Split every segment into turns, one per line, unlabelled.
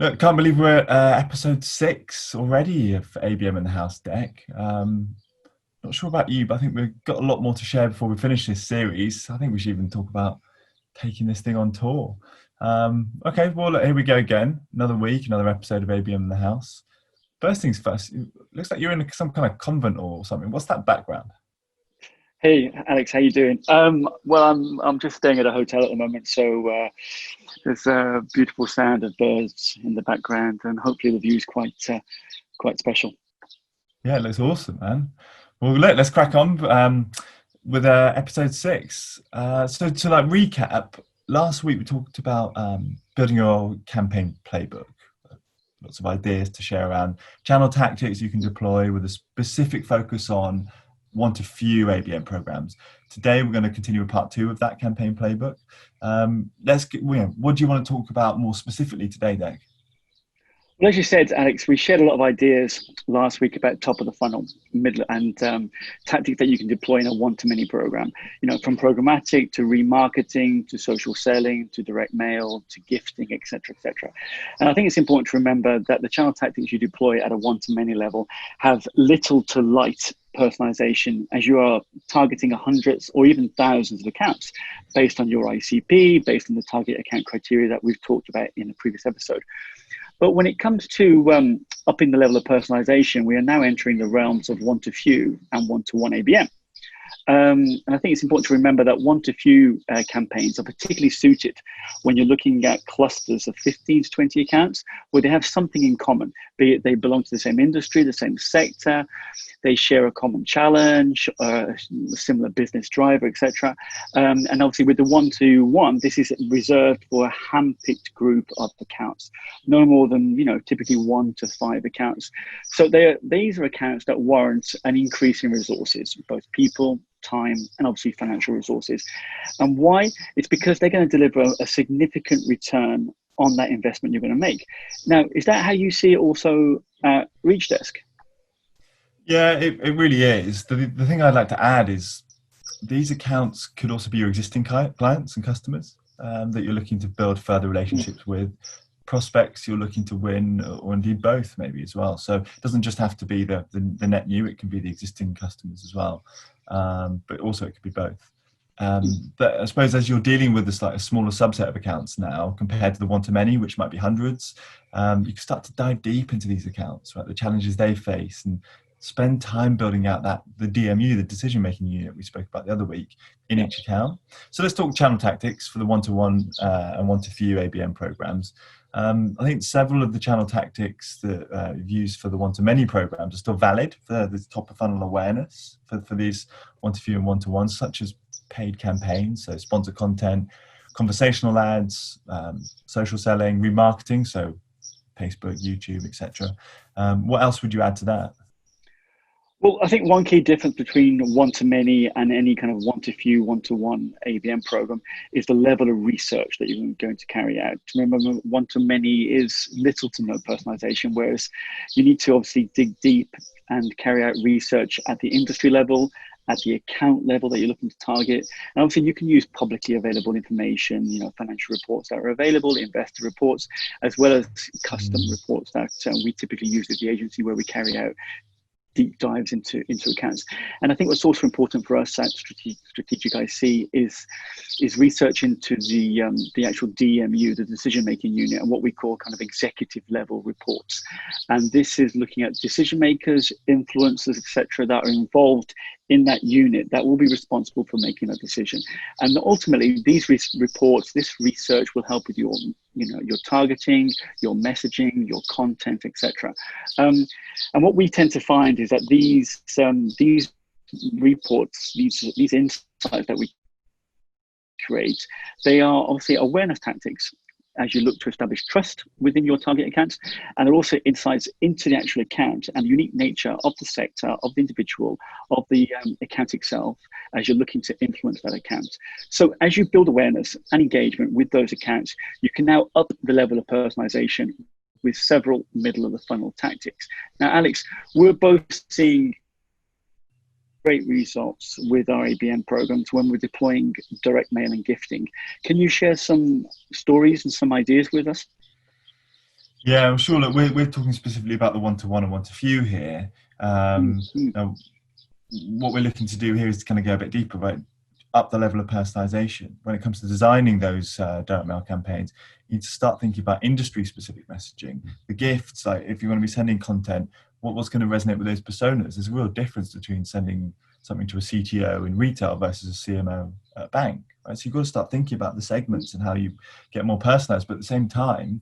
Look, can't believe we're at episode 6 already of ABM in the House deck. Not sure about you, but I think we've got a lot more to share before we finish this series. I think we should even talk about taking this thing on tour. Okay, well, look, here we go again. Another week, another episode of ABM in the House. First things first, it looks like you're in some kind of convent or something. What's that background?
Hey Alex, how you doing? Well, I'm just staying at a hotel at the moment, so there's a beautiful sound of birds in the background, and hopefully the view's quite special.
Yeah, it looks awesome, man. Well, let's crack on with episode 6. So to like recap, last week we talked about building your campaign playbook. Lots of ideas to share around channel tactics you can deploy with a specific focus on one to few ABM programs. Today we're going to continue with part 2 of that campaign playbook. What do you want to talk about more specifically today, Dave?
Well, as you said, Alex, we shared a lot of ideas last week about top of the funnel, middle, and tactics that you can deploy in a one-to-many program. You know, from programmatic to remarketing to social selling to direct mail to gifting, etc., etc. And I think it's important to remember that the channel tactics you deploy at a one-to-many level have little to light personalization, as you are targeting hundreds or even thousands of accounts based on your ICP, based on the target account criteria that we've talked about in a previous episode. But when it comes to upping the level of personalization, we are now entering the realms of one to few and one to one ABM. And I think it's important to remember that one to few campaigns are particularly suited when you're looking at clusters of 15 to 20 accounts where they have something in common, be it they belong to the same industry, the same sector, they share a common challenge, a similar business driver, etc. And obviously with the one-to-one, this is reserved for a hand-picked group of accounts, no more than, typically 1 to 5 accounts. So these are accounts that warrant an increase in resources, both people, time, and obviously financial resources. And why? It's because they're going to deliver a significant return on that investment you're going to make. Now, is that how you see it also at Reach Desk?
Yeah, it really is. The thing I'd like to add is these accounts could also be your existing clients and customers that you're looking to build further relationships with, prospects you're looking to win, or indeed both maybe as well. So it doesn't just have to be the net new, it can be the existing customers as well. But also it could be both. But I suppose as you're dealing with this like a smaller subset of accounts now compared to the one-to-many, which might be hundreds, you can start to dive deep into these accounts, right? The challenges they face, and spend time building out the DMU, the decision-making unit we spoke about the other week, in each account. So let's talk channel tactics for the one-to-one and one-to-few ABM programs. I think several of the channel tactics that you've used for the one-to-many programs are still valid for the top-of-funnel awareness for these one-to-few and one-to-ones, such as paid campaigns, so sponsor content, conversational ads, social selling, remarketing, so Facebook, YouTube, etc. What else would you add to that?
Well, I think one key difference between one-to-many and any kind of one-to-few, one-to-one ABM program is the level of research that you're going to carry out. Remember, one-to-many is little to no personalization, whereas you need to obviously dig deep and carry out research at the industry level, at the account level that you're looking to target. And obviously you can use publicly available information, financial reports that are available, investor reports, as well as custom reports that we typically use at the agency where we carry out deep dives into accounts. And I think what's also important for us at Strategic IC is research into the actual DMU, the decision making unit, and what we call kind of executive level reports. And this is looking at decision makers, influencers, etc., that are involved in that unit that will be responsible for making a decision. And ultimately, these reports, this research will help with your targeting, your messaging, your content, etc. And what we tend to find is that these reports, these insights that we create, they are obviously awareness tactics as you look to establish trust within your target accounts, and they're also insights into the actual account and the unique nature of the sector, of the individual, of the account itself, as you're looking to influence that account. So as you build awareness and engagement with those accounts, you can now up the level of personalization with several middle of the funnel tactics. Now, Alex, we're both seeing great results with our ABM programs when we're deploying direct mail and gifting. Can you share some stories and some ideas with us?
Yeah, I'm sure. Look, we're talking specifically about the one-to-one and one-to-few here.
Mm-hmm.
Now, what we're looking to do here is to kind of go a bit deeper, right? Up the level of personalization. When it comes to designing those direct mail campaigns, you need to start thinking about industry-specific messaging. The gifts, like if you want to be sending content, what's going to resonate with those personas? There's a real difference between sending something to a CTO in retail versus a CMO at a bank. Right? So you've got to start thinking about the segments and how you get more personalized. But at the same time,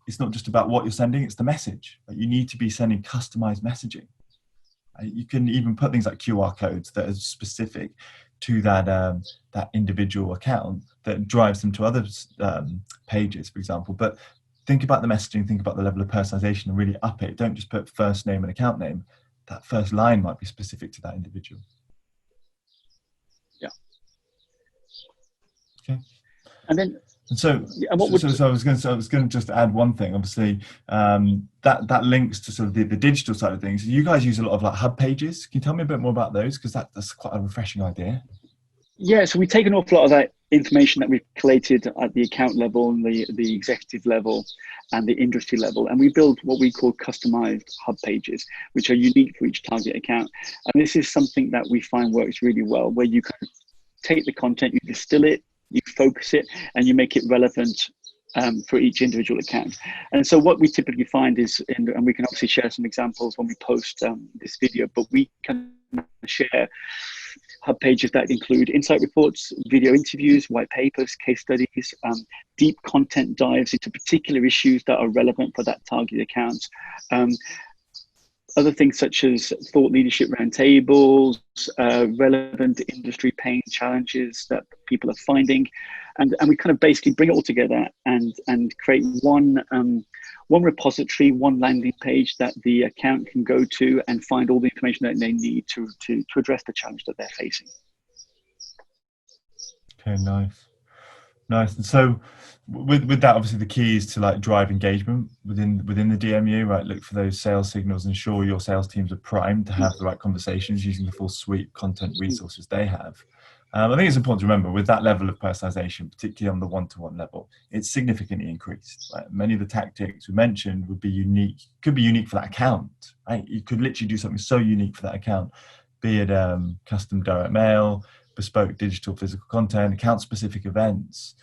it's not just about what you're sending, it's the message. You need to be sending customized messaging. You can even put things like QR codes that are specific to that individual account that drives them to other pages, for example. But think about the messaging, think about the level of personalization and really up it. Don't just put first name and account name. That first line might be specific to that individual.
Yeah.
Okay.
And then,
so I was going to just add one thing. Obviously, that links to sort of the digital side of things. You guys use a lot of like hub pages. Can you tell me a bit more about those? Because that's quite a refreshing idea.
Yeah, so we take an awful lot of that information that we've collated at the account level and the executive level and the industry level, and we build what we call customized hub pages, which are unique for each target account. And this is something that we find works really well, where you can take the content, you distill it, you focus it, and you make it relevant for each individual account. And so what we typically find is, and we can obviously share some examples when we post this video, but we can share hub pages that include insight reports, video interviews, white papers, case studies, deep content dives into particular issues that are relevant for that target account. Other things such as thought leadership roundtables, relevant industry pain challenges that people are finding, and we kind of basically bring it all together and create one repository, one landing page that the account can go to and find all the information that they need to address the challenge that they're facing.
Okay, nice. And so with that, obviously the key is to like drive engagement within the DMU, right? Look for those sales signals, ensure your sales teams are primed to have the right conversations using the full suite of content resources they have. I think it's important to remember with that level of personalization, particularly on the one-to-one level, it's significantly increased. Right? Many of the tactics we mentioned could be unique for that account, right? You could literally do something so unique for that account, be it custom direct mail, bespoke digital physical content, account specific events.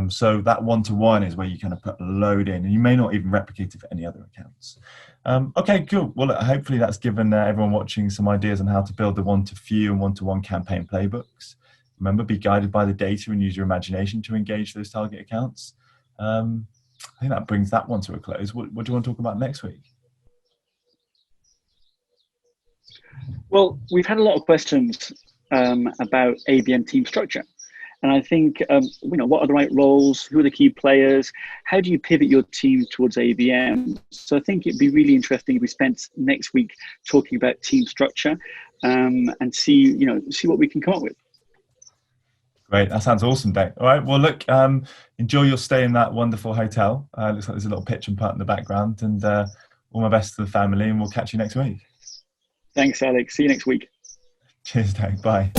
So that one-to-one is where you kind of put a load in, and you may not even replicate it for any other accounts. Okay, cool. Well, hopefully that's given everyone watching some ideas on how to build the one-to-few and one-to-one campaign playbooks. Remember, be guided by the data and use your imagination to engage those target accounts. I think that brings that one to a close. What do you want to talk about next week?
Well, we've had a lot of questions about ABM team structure. And I think, what are the right roles? Who are the key players? How do you pivot your team towards ABM? So I think it'd be really interesting if we spent next week talking about team structure and see what we can come up with.
Great. That sounds awesome, Dave. All right. Well, look, enjoy your stay in that wonderful hotel. Looks like there's a little pitch and putt in the background, and all my best to the family, and we'll catch you next week.
Thanks, Alex. See you next week.
Cheers, Dave. Bye.